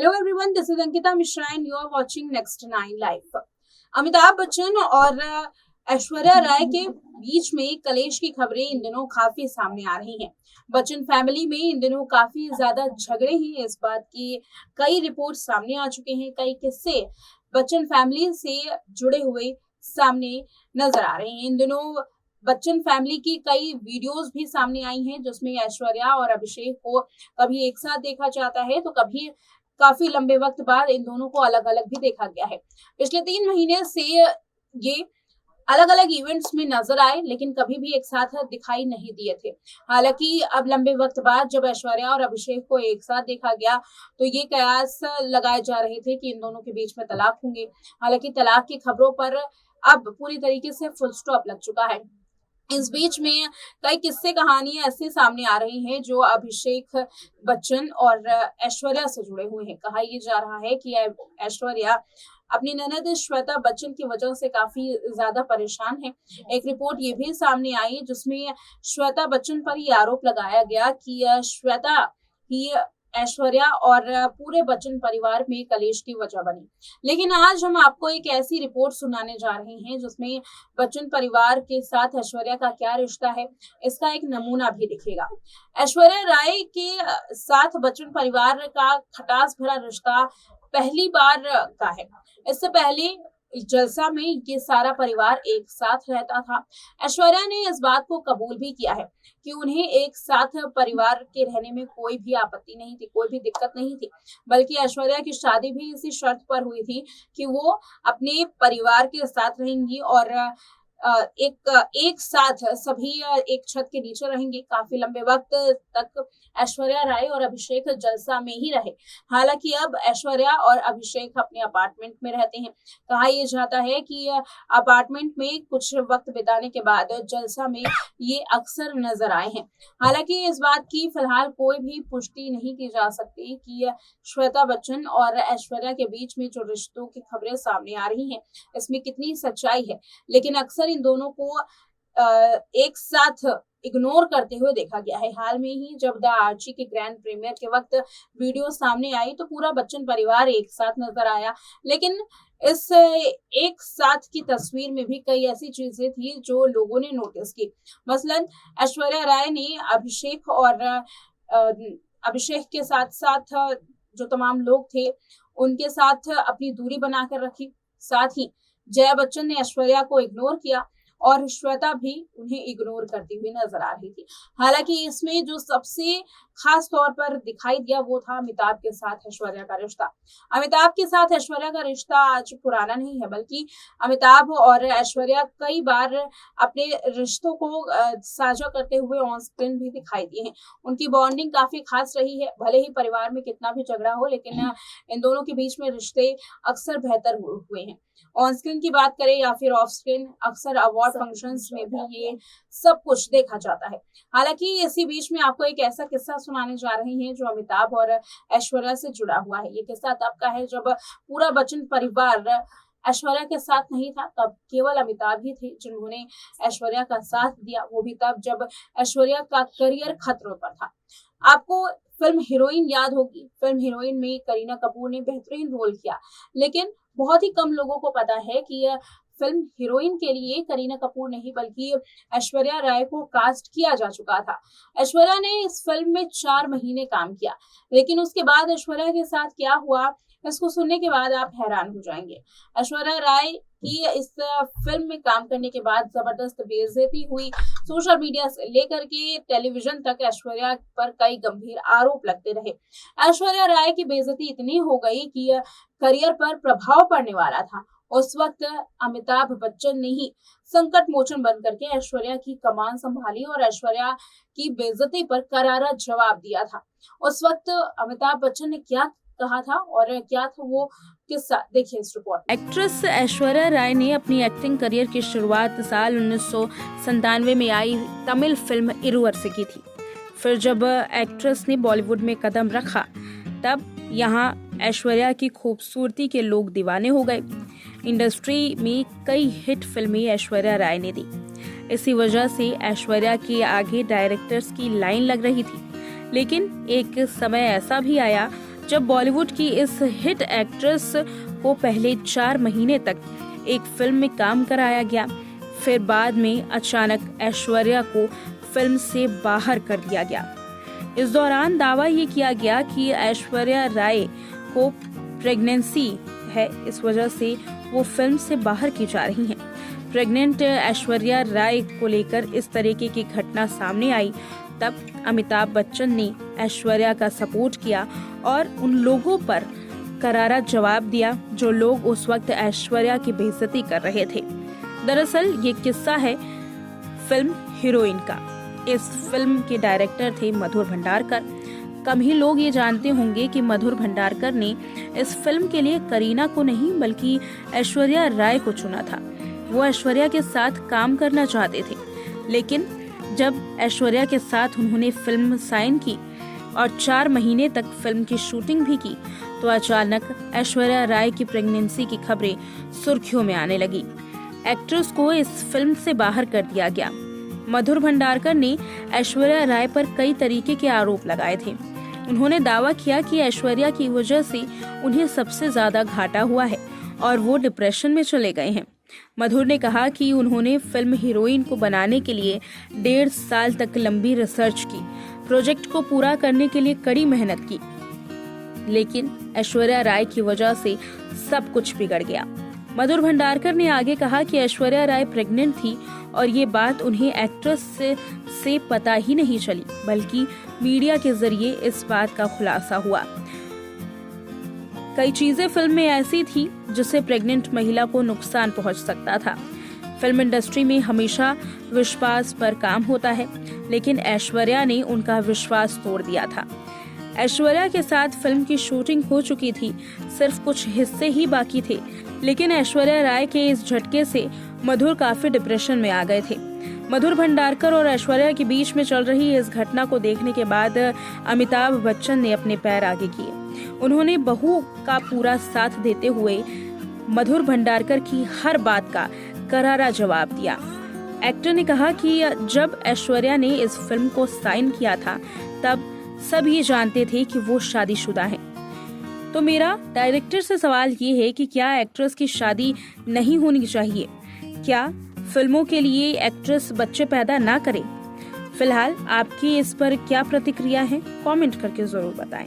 Hello everyone, this is Ankita Mishra and you are watching next 9 live. Amitabh Bachchan और ऐश्वर्या राय के बीच में कलेश की खबरें इन दिनों काफी सामने आ रही हैं। बच्चन फैमिली में इन दिनों काफी ज्यादा झगड़े हैं। इस बात की कई रिपोर्ट सामने आ चुके हैं, कई किस्से बच्चन फैमिली से जुड़े हुए सामने नजर आ रहे हैं। इन दिनों बच्चन फैमिली की कई वीडियोस भी सामने आई हैं, जिसमें ऐश्वर्या और अभिषेक को कभी एक साथ देखा जाता है तो कभी काफी लंबे वक्त बाद इन दोनों को अलग अलग भी देखा गया है। पिछले 3 महीने से ये अलग अलग इवेंट्स में नजर आए, लेकिन कभी भी एक साथ दिखाई नहीं दिए थे। हालांकि अब लंबे वक्त बाद जब ऐश्वर्या और अभिषेक को एक साथ देखा गया तो ये कयास लगाए जा रहे थे कि इन दोनों के बीच में तलाक होंगे। हालांकि तलाक की खबरों पर अब पूरी तरीके से फुल स्टॉप लग चुका है। इस बीच में कई किस्से कहानियां ऐसे सामने आ रही हैं जो अभिषेक बच्चन और ऐश्वर्या से जुड़े हुए हैं। कहा यह जा रहा है कि ऐश्वर्या अपनी ननद श्वेता बच्चन की वजह से काफी ज्यादा परेशान है। एक रिपोर्ट ये भी सामने आई जिसमें श्वेता बच्चन पर यह आरोप लगाया गया कि श्वेता ही ऐश्वर्या और पूरे बच्चन परिवार में कलेश की वजह बनी। लेकिन आज हम आपको एक ऐसी रिपोर्ट सुनाने जा रहे हैं जिसमें बच्चन परिवार के साथ ऐश्वर्या का क्या रिश्ता है, इसका एक नमूना भी दिखेगा। ऐश्वर्या राय के साथ बच्चन परिवार का खटास भरा रिश्ता पहली बार का है। इससे पहले जलसा में ये सारा परिवार एक साथ रहता था। ऐश्वर्या ने इस बात को कबूल भी किया है कि उन्हें एक साथ परिवार के रहने में कोई भी आपत्ति नहीं थी, कोई भी दिक्कत नहीं थी। बल्कि ऐश्वर्या की शादी भी इसी शर्त पर हुई थी कि वो अपने परिवार के साथ रहेंगी और एक साथ सभी एक छत के नीचे रहेंगे। काफी लंबे वक्त तक ऐश्वर्या राय और अभिषेक जलसा में ही रहे। हालांकि अब ऐश्वर्या और अभिषेक अपने अपार्टमेंट में रहते हैं। कहा यह जाता है कि अपार्टमेंट में कुछ वक्त बिताने के बाद जलसा में ये अक्सर नजर आए हैं। हालांकि इस बात की फिलहाल कोई भी पुष्टि नहीं की जा सकती कि श्वेता बच्चन और ऐश्वर्या के बीच में जो रिश्तों की खबरें सामने आ रही हैं इसमें कितनी सच्चाई है। लेकिन अक्सर इन दोनों को एक साथ इग्नोर करते हुए देखा गया है। हाल में ही जब द आर्ची के ग्रैंड प्रीमियर के वक्त वीडियो सामने आई तो पूरा बच्चन परिवार एक साथ नजर आया। लेकिन इस एक साथ की तस्वीर में भी कई ऐसी चीजें थी जो लोगों ने नोटिस की। मसलन ऐश्वर्या राय ने अभिषेक के साथ साथ जो तमाम लोग थे उनके साथ अपनी दूरी बनाकर रखी। साथ ही जया बच्चन ने ऐश्वर्या को इग्नोर किया और श्वेता भी उन्हें इग्नोर करती हुई नजर आ रही थी। हालांकि इसमें जो सबसे खास तौर पर दिखाई दिया वो था अमिताभ के साथ ऐश्वर्या का रिश्ता। अमिताभ के साथ ऐश्वर्या का रिश्ता आज पुराना नहीं है, बल्कि अमिताभ और ऐश्वर्या कई बार अपने रिश्तों को साझा करते हुए ऑन स्क्रीन भी दिखाई दिए हैं। उनकी बॉन्डिंग काफी खास रही है। भले ही परिवार में कितना भी झगड़ा हो, लेकिन इन दोनों के बीच में रिश्ते अक्सर बेहतर हुए हैं। ऑन स्क्रीन की बात करें या फिर ऑफ स्क्रीन, अक्सर अवार्ड फंक्शंस में भी ये सब कुछ देखा जाता है। हालांकि इसी बीच में आपको एक ऐसा किस्सा सुनाने जा रहे हैं जो अमिताभ और ऐश्वर्या से जुड़ा हुआ है। ये किस्सा तब का है जब पूरा बच्चन परिवार ऐश्वर्या के साथ नहीं था। तब केवल अमिताभ ही थे जिन्होंने ऐश्वर्या का साथ दिया, वो भी तब जब ऐश्वर्या का करियर खतरों पर था। आपको फिल्म हीरोइन याद होगी। फिल्म हीरोइन में करीना कपूर ने बेहतरीन रोल किया, लेकिन बहुत ही कम लोगों को पता है कि फिल्म हीरोइन के लिए करीना कपूर नहीं बल्कि ऐश्वर्या राय को कास्ट किया जा चुका था। ऐश्वर्या ने इस फिल्म में 4 महीने काम किया, लेकिन उसके बाद ऐश्वर्या के साथ क्या हुआ इसको सुनने के बाद आप हैरान हो जाएंगे। ऐश्वर्या राय की इस फिल्म में काम करने के बाद जबरदस्त बेइज्जती हुई। सोशल मीडिया से लेकर के टेलीविजन तक ऐश्वर्या पर कई गंभीर आरोप लगते रहे। ऐश्वर्या राय की बेइज्जती इतनी हो गई कि करियर पर प्रभाव पड़ने वाला था। उस वक्त अमिताभ बच्चन ने ही संकट मोचन बन करके ऐश्वर्या की कमान संभाली और ऐश्वर्या की बेइज्जती पर करारा जवाब दिया था। उस वक्त अमिताभ बच्चन ने क्या कहा था और क्या था वो किस्सा, देखिए इस रिपोर्ट। एक्ट्रेस ऐश्वर्या राय ने अपनी एक्टिंग करियर की शुरुआत साल 1997 में आई तमिल फिल्म इरुवर से की थी। फिर जब एक्ट्रेस ने बॉलीवुड में कदम रखा तब यहाँ ऐश्वर्या की खूबसूरती के लोग दीवाने हो गए। इंडस्ट्री में कई हिट फिल्में ऐश्वर्या राय ने दी। इसी वजह से ऐश्वर्या के आगे डायरेक्टर्स की लाइन लग रही थी। लेकिन एक समय ऐसा भी आया जब बॉलीवुड की इस हिट एक्ट्रेस को पहले 4 महीने तक एक फिल्म में काम कराया गया, फिर बाद में अचानक ऐश्वर्या को फिल्म से बाहर कर दिया गया। इस दौरान दावा ये किया गया कि ऐश्वर्या राय को प्रेगनेंसी है, इस वजह से वो फिल्म से बाहर की जा रही हैं। प्रेग्नेंट ऐश्वर्या राय को लेकर इस तरीके की घटना सामने आई, तब अमिताभ बच्चन ने ऐश्वर्या का सपोर्ट किया और उन लोगों पर करारा जवाब दिया जो लोग उस वक्त ऐश्वर्या की बेइज्जती कर रहे थे। दरअसल ये किस्सा है फिल्म हीरोइन का। इस फिल्म के डायरेक्टर थे मधुर भंडारकर। कम ही लोग ये जानते होंगे कि मधुर भंडारकर ने इस फिल्म के लिए करीना को नहीं बल्कि ऐश्वर्या राय को चुना था। वो ऐश्वर्या के साथ काम करना चाहते थे, लेकिन जब ऐश्वर्या के साथ उन्होंने फिल्म साइन की और 4 महीने तक फिल्म की शूटिंग भी की, तो अचानक ऐश्वर्या राय की प्रेगनेंसी की खबरें सुर्खियों में आने लगी। एक्ट्रेस को इस फिल्म से बाहर कर दिया गया। मधुर भंडारकर ने ऐश्वर्या राय पर कई तरीके के आरोप लगाए थे। उन्होंने दावा किया कि ऐश्वर्या की वजह से उन्हें सबसे ज्यादा घाटा हुआ है और वो डिप्रेशन में चले गए हैं। मधुर ने कहा कि उन्होंने फिल्म हीरोइन को बनाने के लिए 1.5 साल तक लंबी रिसर्च की, प्रोजेक्ट को पूरा करने के लिए कड़ी मेहनत की, लेकिन ऐश्वर्या राय की वजह से सब कुछ बिगड़ गया। मधुर भंडारकर ने आगे कहा कि ऐश्वर्या राय प्रेग्नेंट थी और ये बात उन्हें एक्ट्रेस से पता ही नहीं चली, बल्कि मीडिया के जरिए इस बात का खुलासा हुआ। कई चीजें फिल्म में ऐसी थी जिससे प्रेग्नेंट महिला को नुकसान पहुंच सकता था। फिल्म इंडस्ट्री में हमेशा विश्वास पर काम होता है, लेकिन ऐश्वर्या ने उनका विश्वास तोड़ दिया था। ऐश्वर्या के साथ फिल्म की शूटिंग हो चुकी थी, सिर्फ कुछ हिस्से ही बाकी थे, लेकिन ऐश्वर्या राय के इस झटके से मधुर काफी डिप्रेशन में आ गए थे। मधुर भंडारकर और ऐश्वर्या के बीच में चल रही इस घटना को देखने के बाद अमिताभ बच्चन ने अपने पैर आगे किए। उन्होंने बहू का पूरा साथ देते हुए मधुर भंडारकर की हर बात का करारा जवाब दिया। एक्टर ने कहा कि जब ऐश्वर्या ने इस फिल्म को साइन किया था, तब सब ये जानते थे कि वो शादीशुदा हैं। तो मेरा डायरेक्टर से सवाल ये है कि क्या एक्ट्रेस की शादी नहीं होनी चाहिए? क्या फिल्मों के लिए एक्ट्रेस बच्चे पैदा ना करे? फिलहाल आपकी इस पर क्या प्रतिक्रिया है? कमेंट करके जरूर बताएं।